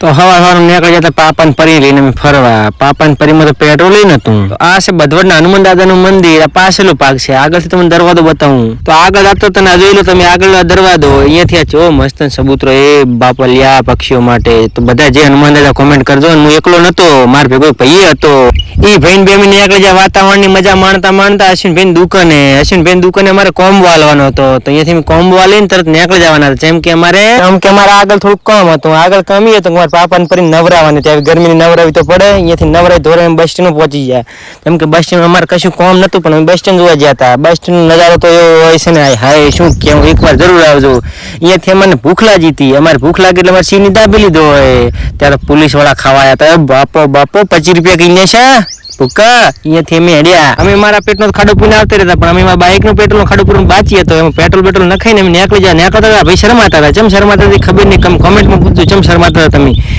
તો હવાર નીકળી જતા પાપન પરી લઈને અમે ફરવા. પાપન પરીમાં તો પેટ્રોલ નતું. આ છે બધવડના હનુમાન દાદાનું મંદિર. આ પાછળનો ભાગ છે. આગળથી તમને દરવાજો બતાવું તો આગળ આપતો તને જોઈ લો તમે આગળ દરવાજો અહીંયાથી આ જો મસ્ત સબૂતરો એ બાપલિયા પક્ષીઓ માટે. તો બધા જે હનુમાન દાદા કોમેન્ટ કરજો. હું એકલો નતો, માર ભેગો ભાઈ હતો. એ ભાઈ બે નીકળી જાય વાતાવરણની મજા માણતા અશ્વિનભાઈ દુકાને અમારે કોમ્બો હાલવાનો હતો. તો અહીંયાથી કોમ્બો લઈને તરત નીકળી જવાના હતા. જેમ કે અમારે આગળ થોડુંક કામ હતું. આગળ કમી હતું મારા પાપાને ફરી નવરાવાની. ત્યાં ગરમીની નવરાવી તો પડે. અહીંયાથી નવરાઈ ધોરે બસ સ્ટેન્ડ પહોંચી જાય. જેમ કે બસ સ્ટેન્ડ અમારે કશું કામ નતું પણ અમે બસ સ્ટેન્ડ જોવા ગયા હતા. બસ સ્ટેન્ડ નજારો તો એવો હોય છે ને હાય શું કેવું, એકવાર જરૂર આવજો. અહીંયાથી અમને ભૂખ લાગી હતી. અમારે ભૂખ લાગી એટલે અમારે સિંહની દાબી લીધો હોય. ત્યારે પોલીસ વાળા ખાવાયા હતા. બાપો 25 રૂપિયા કહીને છે ભૂકા. અહીંયાથી અમે હેડ્યા. અમે મારા પેટનો ખાડો પૂને આવતા રહેતા પણ અમે મારા બાઇક નો પેટ્રોલ ખાડો પૂરું બાચી હતો. એમાં પેટ્રોલ નખાઈને અમે નીકળતા હતા. ભાઈ શરમાતા હતા. ચમ શરમાતા હતી ખબર નહીં. કમેન્ટમાં પૂછજો ચમ શરમાતા હતા તમે.